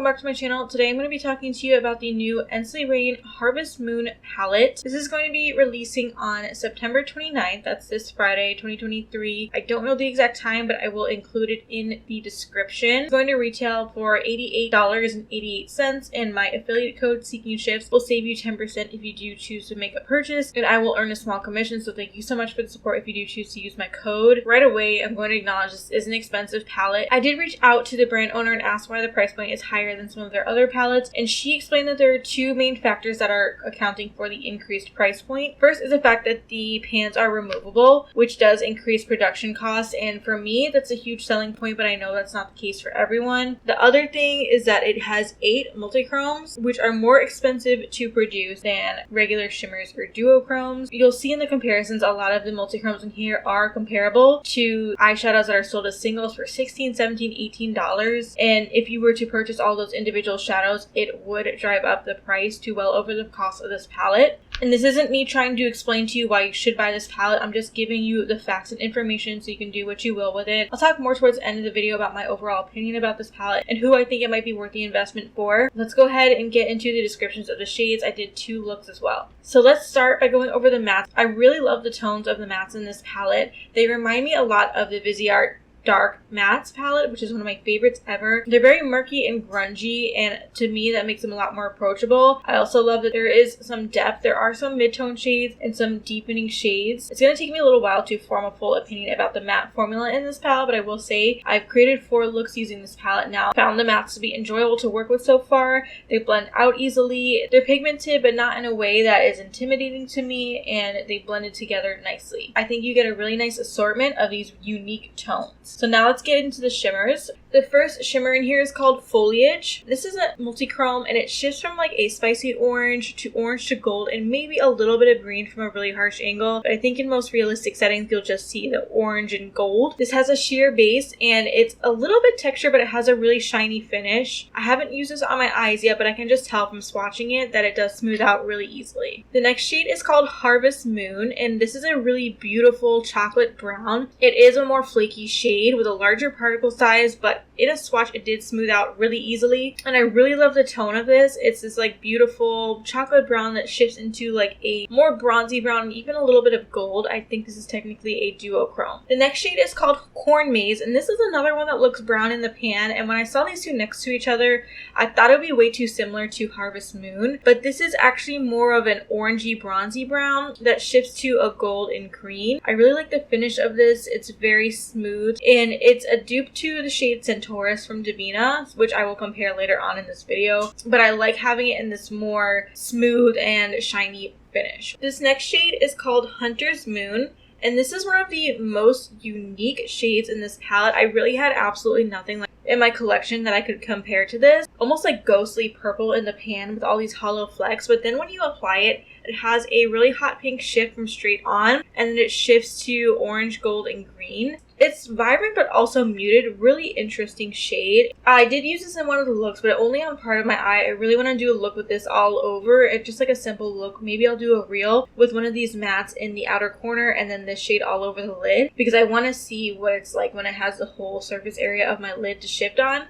welcome back to my channel. Today I'm going to be talking to you about the new Ensley Harvest Moon palette. This is going to be releasing on September 29th. That's this Friday, 2023. I don't know the exact time, but I will include it in the description. It's going to retail for $88.88, and my affiliate code SEEKINGSHIFTS will save you 10% if you do choose to make a purchase, and I will earn a small commission, so thank you so much for the support if you do choose to use my code. Right away, I'm going to acknowledge this is an expensive palette. I did reach out to the brand owner and asked why the price point is higher than some of their other palettes, and she explained that there are two main factors that are accounting for the increased price point. First is the fact that the pans are removable, which does increase production costs, and for me that's a huge selling point, but I know that's not the case for everyone. The other thing is that it has 8 multichromes, which are more expensive to produce than regular shimmers or duochromes. You'll see in the comparisons a lot of the multichromes in here are comparable to eyeshadows that are sold as singles for $16, $17, $18, and if you were to purchase all those individual shadows, it would drive up the price to well over the cost of this palette. And this isn't me trying to explain to you why you should buy this palette. I'm just giving you the facts and information so you can do what you will with it. I'll talk more towards the end of the video about my overall opinion about this palette and who I think it might be worth the investment for. Let's go ahead and get into the descriptions of the shades. I did 2 looks as well. So let's start by going over the mattes. I really love the tones of the mattes in this palette. They remind me a lot of the Viseart Dark Mattes palette, which is one of my favorites ever. They're very murky and grungy, and to me that makes them a lot more approachable. I also love that there is some depth. There are some mid-tone shades and some deepening shades. It's going to take me a little while to form a full opinion about the matte formula in this palette, but I will say I've created 4 looks using this palette now. Found the mattes to be enjoyable to work with so far. They blend out easily. They're pigmented, but not in a way that is intimidating to me, and they blended together nicely. I think you get a really nice assortment of these unique tones. So now let's get into the shimmers. The first shimmer in here is called Foliage. This is a multi-chrome, and it shifts from like a spicy orange to gold and maybe a little bit of green from a really harsh angle. But I think in most realistic settings, you'll just see the orange and gold. This has a sheer base, and it's a little bit textured, but it has a really shiny finish. I haven't used this on my eyes yet, but I can just tell from swatching it that it does smooth out really easily. The next shade is called Harvest Moon, and this is a really beautiful chocolate brown. It is a more flaky shade with a larger particle size, but in a swatch it did smooth out really easily, and I really love the tone of this. It's this like beautiful chocolate brown that shifts into like a more bronzy brown and even a little bit of gold. I think this is technically a duochrome. The next shade is called Corn Maze, and this is another one that looks brown in the pan, and when I saw these two next to each other I thought it would be way too similar to Harvest Moon, but this is actually more of an orangey bronzy brown that shifts to a gold and green. I really like the finish of this. It's very smooth, and it's a dupe to the shade Centaurus from Devinah, which I will compare later on in this video, but I like having it in this more smooth and shiny finish. This next shade is called Hunter's Moon, and this is one of the most unique shades in this palette. I really had absolutely nothing like in my collection that I could compare to this. Almost like ghostly purple in the pan with all these hollow flecks, but then when you apply it, it has a really hot pink shift from straight on, and then it shifts to orange, gold, and green. It's vibrant but also muted, really interesting shade. I did use this in one of the looks, but only on part of my eye. I really want to do a look with this all over. It's just like a simple look. Maybe I'll do a reel with one of these mattes in the outer corner and then this shade all over the lid, because I want to see what it's like when it has the whole surface area of my lid to shift on.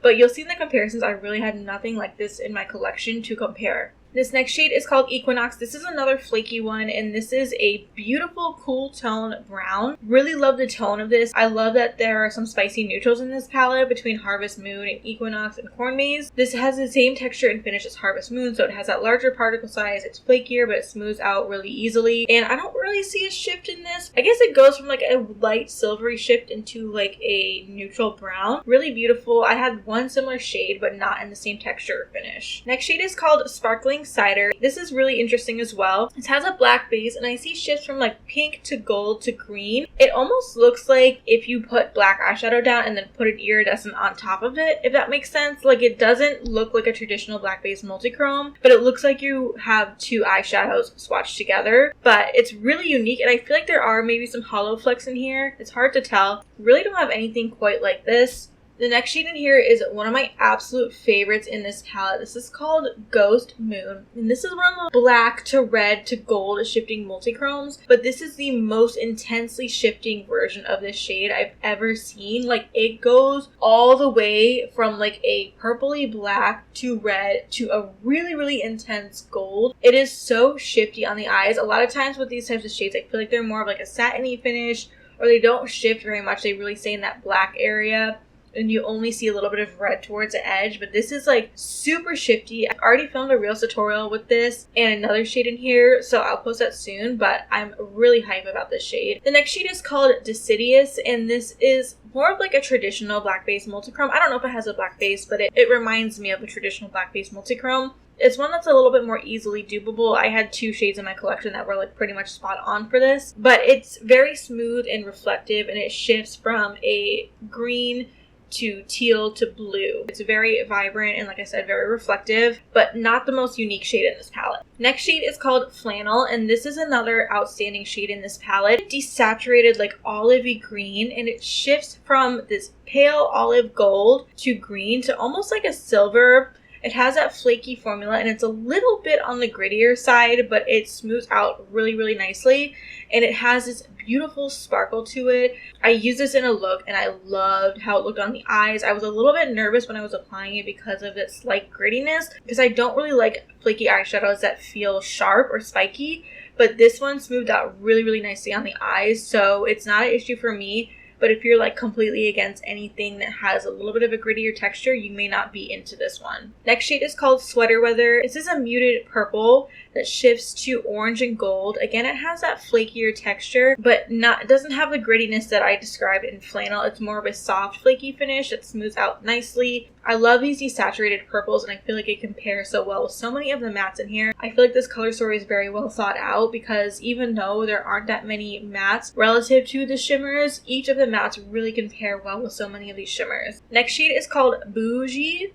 But you'll see in the comparisons I really had nothing like this in my collection to compare. This next shade is called Equinox. This is another flaky one, and this is a beautiful cool tone brown. Really love the tone of this. I love that there are some spicy neutrals in this palette between Harvest Moon and Equinox and Corn Maze. This has the same texture and finish as Harvest Moon, so it has that larger particle size. It's flakier, but it smooths out really easily, and I don't really see a shift in this. I guess it goes from like a light silvery shift into like a neutral brown. Really beautiful. I had one similar shade, but not in the same texture or finish. Next shade is called Sparkling Cider. This is really interesting as well. It has a black base, and I see shifts from like pink to gold to green. It almost looks like if you put black eyeshadow down and then put an iridescent on top of it, if that makes sense. Like, it doesn't look like a traditional black base multichrome, but it looks like you have 2 eyeshadows swatched together. But it's really unique, and I feel like there are maybe some hollow flecks in here. It's hard to tell. Really don't have anything quite like this. The next shade in here is one of my absolute favorites in this palette. This is called Ghost Moon, and this is one of the black to red to gold shifting multichromes, but this is the most intensely shifting version of this shade I've ever seen. Like, it goes all the way from like a purpley black to red to a really, really intense gold. It is so shifty on the eyes. A lot of times with these types of shades, I feel like they're more of like a satiny finish, or they don't shift very much. They really stay in that black area, and you only see a little bit of red towards the edge. But this is like super shifty. I've already filmed a Reels tutorial with this and another shade in here, so I'll post that soon, but I'm really hype about this shade. The next shade is called Deciduous, and this is more of like a traditional black base multichrome. I don't know if it has a black base, but it reminds me of a traditional black base multichrome. It's one that's a little bit more easily dupable. I had 2 shades in my collection that were like pretty much spot on for this, but it's very smooth and reflective, and it shifts from a green to teal to blue. It's very vibrant and, like I said, very reflective, but not the most unique shade in this palette. Next shade is called Flannel, and this is another outstanding shade in this palette. Desaturated like olivey green, and it shifts from this pale olive gold to green to almost like a silver. It has that flaky formula, and it's a little bit on the grittier side, but it smooths out really, really nicely. And it has this beautiful sparkle to it. I used this in a look, and I loved how it looked on the eyes. I was a little bit nervous when I was applying it because of its slight grittiness, because I don't really like flaky eyeshadows that feel sharp or spiky. But this one smoothed out really, really nicely on the eyes, so it's not an issue for me. But if you're like completely against anything that has a little bit of a grittier texture, you may not be into this one. Next shade is called Sweater Weather. This is a muted purple that shifts to orange and gold. Again, it has that flakier texture, but it doesn't have the grittiness that I described in Flannel. It's more of a soft, flaky finish that smooths out nicely. I love these desaturated purples, and I feel like it compares so well with so many of the mattes in here. I feel like this color story is very well thought out, because even though there aren't that many mattes relative to the shimmers, each of the mattes really compare well with so many of these shimmers. Next shade is called Bougie.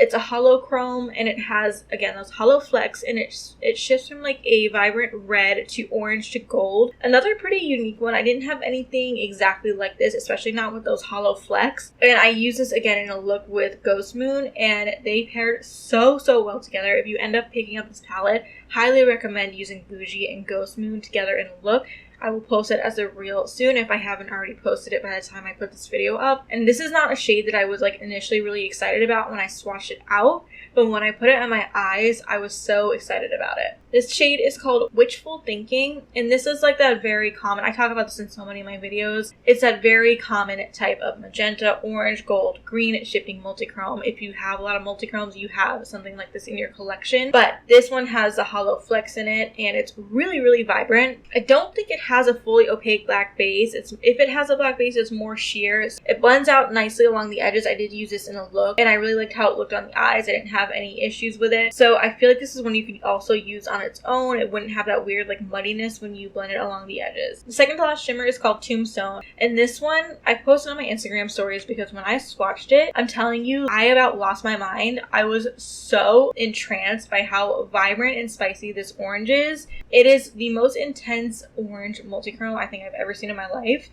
It's a hollow chrome, and it has, again, those hollow flecks, and it shifts from like a vibrant red to orange to gold. Another pretty unique one. I didn't have anything exactly like this, especially not with those hollow flecks. And I use this again in a look with Ghost Moon, and they paired so well together. If you end up picking up this palette, highly recommend using Bougie and Ghost Moon together in a look. I will post it as a reel soon if I haven't already posted it by the time I put this video up. And this is not a shade that I was like initially really excited about when I swatched it out, but when I put it on my eyes, I was so excited about it. This shade is called Witchful Thinking, and this is like that very common, I talk about this in so many of my videos, it's that very common type of magenta, orange, gold, green shifting multichrome. If you have a lot of multichromes, you have something like this in your collection, but this one has the hollow flecks in it, and it's really, really vibrant. I don't think it has a fully opaque black base. If it has a black base, it's more sheer. It blends out nicely along the edges. I did use this in a look, and I really liked how it looked on the eyes. I didn't have any issues with it, so I feel like this is one you can also use on its own. It wouldn't have that weird like muddiness when you blend it along the edges. The second to last shimmer is called Tombstone, and this one I posted on my Instagram stories because when I swatched it, I'm telling you, I about lost my mind. I was so entranced by how vibrant and spicy this orange is. It is the most intense orange multichrome I think I've ever seen in my life.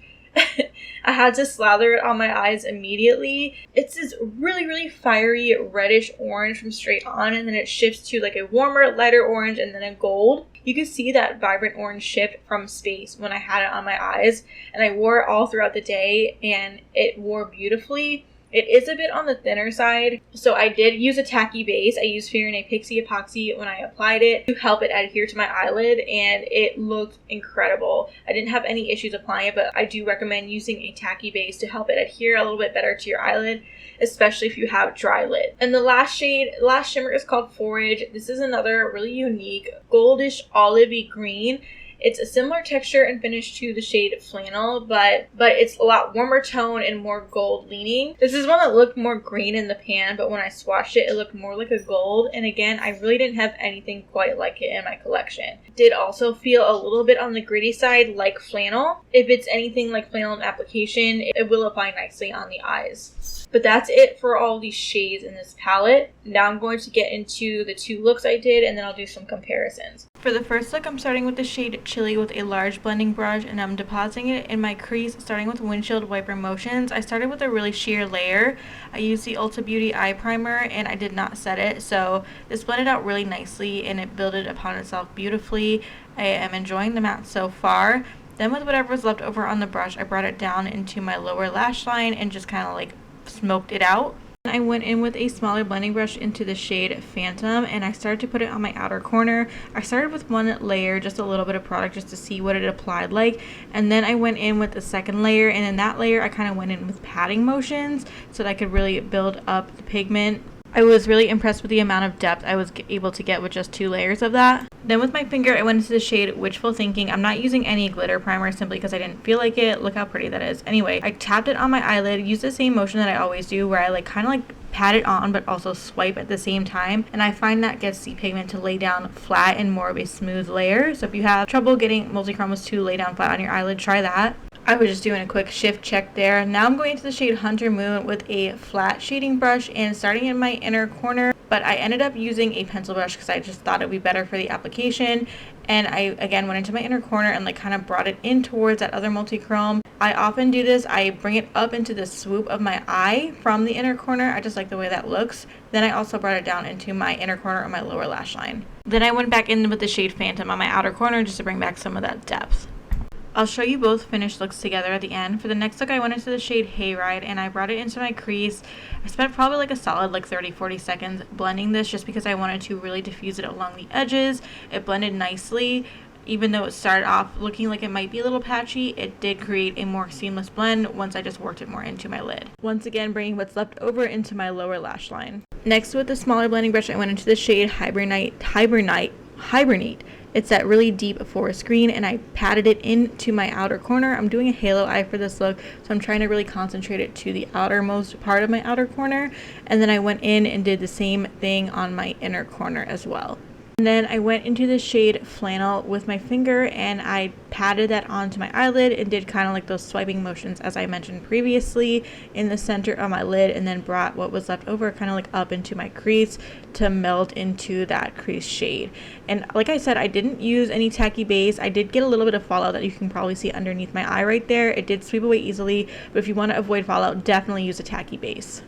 I had to slather it on my eyes immediately. It's this really, really fiery reddish orange from straight on, and then it shifts to like a warmer, lighter orange and then a gold. You can see that vibrant orange shift from space when I had it on my eyes, and I wore it all throughout the day, and it wore beautifully. It is a bit on the thinner side, so I did use a tacky base. I used Fear and a Pixie Epoxy when I applied it to help it adhere to my eyelid, and it looked incredible. I didn't have any issues applying it, but I do recommend using a tacky base to help it adhere a little bit better to your eyelid, especially if you have dry lid. And the last shimmer is called Forage. This is another really unique goldish olivey green. It's a similar texture and finish to the shade Flannel, but it's a lot warmer tone and more gold leaning. This is one that looked more green in the pan, but when I swatched it, it looked more like a gold. And again, I really didn't have anything quite like it in my collection. It did also feel a little bit on the gritty side like Flannel. If it's anything like Flannel in application, it will apply nicely on the eyes. But that's it for all these shades in this palette. Now I'm going to get into the 2 looks I did, and then I'll do some comparisons. For the first look, I'm starting with the shade Chili with a large blending brush, and I'm depositing it in my crease, starting with windshield wiper motions. I started with a really sheer layer. I used the Ulta Beauty eye primer, and I did not set it, so this blended out really nicely, and it builded upon itself beautifully. I am enjoying the matte so far. Then with whatever was left over on the brush, I brought it down into my lower lash line and just kind of like smoked it out. I went in with a smaller blending brush into the shade Phantom, and I started to put it on my outer corner. I started with one layer, just a little bit of product just to see what it applied like, and then I went in with the second layer, and in that layer I kind of went in with patting motions so that I could really build up the pigment. I was really impressed with the amount of depth I was able to get with just 2 layers of that. Then with my finger, I went into the shade Wishful Thinking. I'm not using any glitter primer simply because I didn't feel like it. Look how pretty that is. Anyway, I tapped it on my eyelid, used the same motion that I always do where I like kind of like pat it on but also swipe at the same time, and I find that gets the pigment to lay down flat and more of a smooth layer. So if you have trouble getting multi-chromos to lay down flat on your eyelid, try that. I was just doing a quick shift check there. Now I'm going into the shade Hunter Moon with a flat shading brush and starting in my inner corner, but I ended up using a pencil brush because I just thought it would be better for the application. And I again went into my inner corner and like kind of brought it in towards that other multi-chrome. I often do this. I bring it up into the swoop of my eye from the inner corner. I just like the way that looks. Then I also brought it down into my inner corner of my lower lash line. Then I went back in with the shade Phantom on my outer corner just to bring back some of that depth. I'll show you both finished looks together at the end. For the next look, I went into the shade Hayride and I brought it into my crease. I spent probably like a solid like 30-40 seconds blending this just because I wanted to really diffuse it along the edges. It blended nicely. Even though it started off looking like it might be a little patchy, it did create a more seamless blend once I just worked it more into my lid. Once again, bringing what's left over into my lower lash line. Next, with the smaller blending brush, I went into the shade Hibernate. It's that really deep forest green, and I patted it into my outer corner. I'm doing a halo eye for this look, so I'm trying to really concentrate it to the outermost part of my outer corner. And then I went in and did the same thing on my inner corner as well. And then I went into the shade Flannel with my finger and I patted that onto my eyelid and did kind of like those swiping motions as I mentioned previously in the center of my lid, and then brought what was left over kind of like up into my crease to melt into that crease shade. And like I said, I didn't use any tacky base. I did get a little bit of fallout that you can probably see underneath my eye right there. It did sweep away easily, but if you want to avoid fallout, definitely use a tacky base.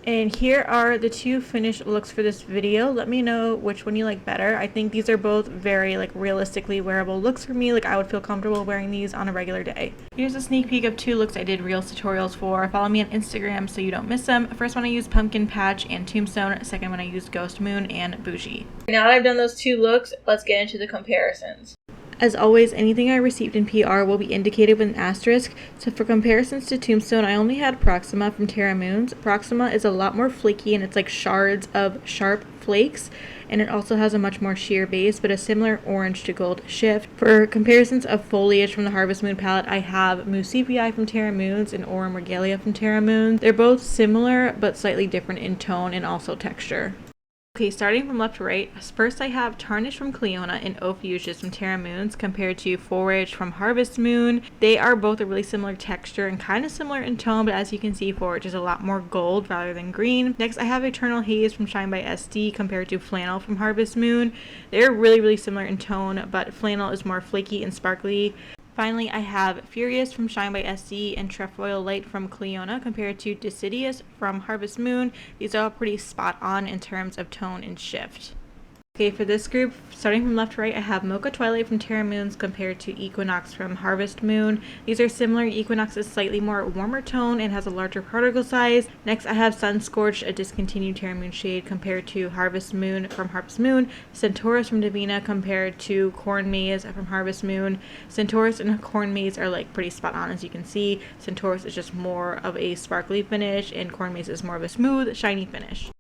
And here are the 2 finished looks for this video. Let me know which one you like better. I think these are both very like realistically wearable looks for me. Like I would feel comfortable wearing these on a regular day. Here's a sneak peek of 2 looks I did Reels tutorials for. Follow me on Instagram so you don't miss them. First one I used Pumpkin Patch and Tombstone. Second one I used Ghost Moon and Bougie. Now that I've done those 2 looks, let's get into the comparisons. As always, anything I received in PR will be indicated with an asterisk. So for comparisons to Tombstone, I only had Proxima from Terra Moons. Proxima is a lot more flaky and it's like shards of sharp flakes, and it also has a much more sheer base but a similar orange to gold shift. For comparisons of foliage from the Harvest Moon palette, I have Mousse Sepia from Terra Moons and Aurum Regalia from Terra Moons. They're both similar but slightly different in tone and also texture. Okay, starting from left to right, first I have Tarnish from Clionadh and Eau Fuchsias from Terra Moons compared to Forage from Harvest Moon. They are both a really similar texture and kind of similar in tone, but as you can see, Forage is a lot more gold rather than green. Next, I have Eternal Haze from Shine by SD compared to Flannel from Harvest Moon. They're really similar in tone, but Flannel is more flaky and sparkly. Finally, I have Furious from Shine by SD and Trefoil Light from Clionadh compared to Deciduous from Harvest Moon. These are all pretty spot on in terms of tone and shift. Okay, for this group, starting from left to right, I have Mocha Twilight from Terra Moons compared to Equinox from Harvest Moon. These are similar. Equinox is slightly more warmer tone and has a larger particle size. Next, I have Sun Scorched, a discontinued Terra Moon shade, compared to Harvest Moon from Harvest Moon. Centaurus from Devinah compared to Corn Maze from Harvest Moon. Centaurus and Corn Maze are like pretty spot on, as you can see. Centaurus is just more of a sparkly finish and Corn Maze is more of a smooth, shiny finish.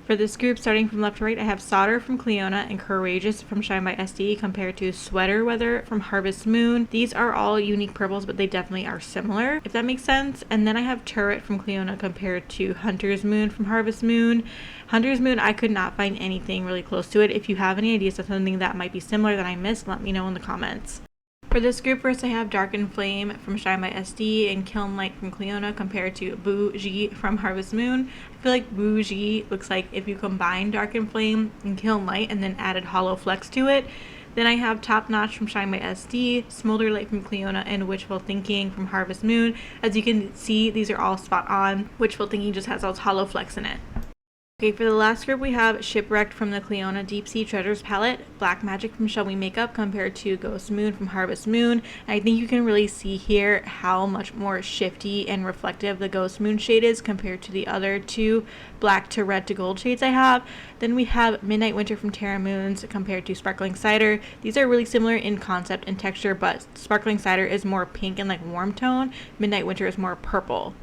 For this group, starting from left to right, I have Solder from Clionadh and Courageous from Shine by SD compared to Sweater Weather from Harvest Moon. These are all unique purples, but they definitely are similar, if that makes sense. And then I have Turret from Clionadh compared to Hunter's Moon from Harvest Moon. Hunter's Moon, I could not find anything really close to it. If you have any ideas of something that might be similar that I missed, let me know in the comments. For this group, first I have Dark and Flame from Shine by SD and Kiln Light from Clionadh compared to Bougie from Harvest Moon. I feel like Bougie looks like if you combine Dark and Flame and Kiln Light and then added Hollow Flex to it, Then I have Top Notch from Shine by SD, Smolder Light from Clionadh, and Wishful Thinking from Harvest Moon. As you can see, these are all spot on. Wishful Thinking just has those hollow flecks in it. Okay, for the last group we have Shipwrecked from the Clionadh Deep Sea Treasures palette, Black Magic from Shellwe Makeup compared to Ghost Moon from Harvest Moon. And I think you can really see here how much more shifty and reflective the Ghost Moon shade is compared to the other two black to red to gold shades I have. Then we have Midnight Winter from Terra Moons compared to Sparkling Cider. These are really similar in concept and texture, but Sparkling Cider is more pink and like warm tone. Midnight Winter is more purple.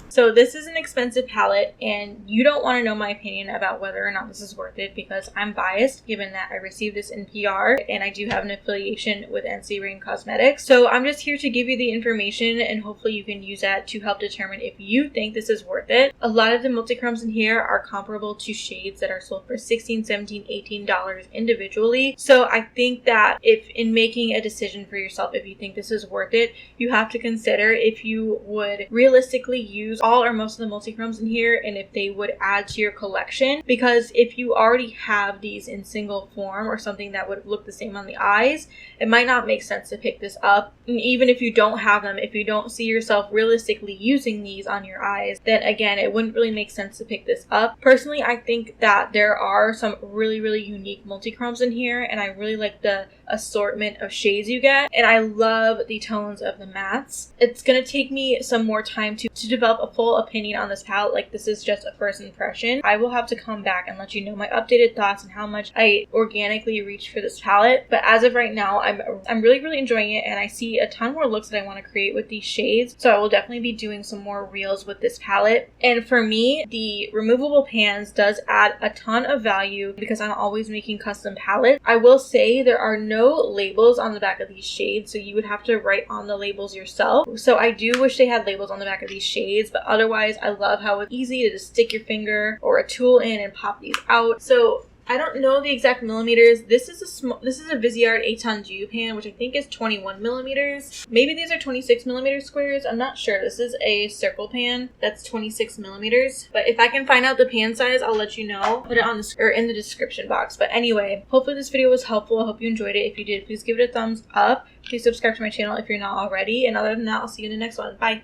So this is an expensive palette, and you don't want to know my opinion about whether or not this is worth it because I'm biased given that I received this in PR and I do have an affiliation with Ensley Rain Cosmetics. So I'm just here to give you the information and hopefully you can use that to help determine if you think this is worth it. A lot of the multi-chromes in here are comparable to shades that are sold for $16, $17, $18 individually. So I think that if in making a decision for yourself, if you think this is worth it, you have to consider if you would realistically use all or most of the multi-chromes in here and if they would add to your collection, because if you already have these in single form or something that would look the same on the eyes, it might not make sense to pick this up. And even if you don't have them, if you don't see yourself realistically using these on your eyes, then again it wouldn't really make sense to pick this up. Personally, I think that there are some really unique multi-chromes in here and I really like the assortment of shades you get, and I love the tones of the mattes. It's gonna take me some more time to develop a full opinion on this palette. Like, this is just a first impression. I will have to come back and let you know my updated thoughts and how much I organically reached for this palette, but as of right now I'm really enjoying it, and I see a ton more looks that I want to create with these shades, so I will definitely be doing some more reels with this palette. And for me, the removable pans does add a ton of value because I'm always making custom palettes. I will say there are no labels on the back of these shades, so you would have to write on the labels yourself. So I do wish they had labels on the back of these shades, but otherwise I love how it's easy to just stick your finger or a tool in and pop these out. So I don't know the exact millimeters. This is a Viseart Aton Dew pan, which I think is 21 millimeters. Maybe these are 26 millimeter squares. I'm not sure. This is a circle pan that's 26 millimeters. But if I can find out the pan size, I'll let you know. Put it on the or in the description box. But anyway, hopefully this video was helpful. I hope you enjoyed it. If you did, please give it a thumbs up. Please subscribe to my channel if you're not already. And other than that, I'll see you in the next one. Bye.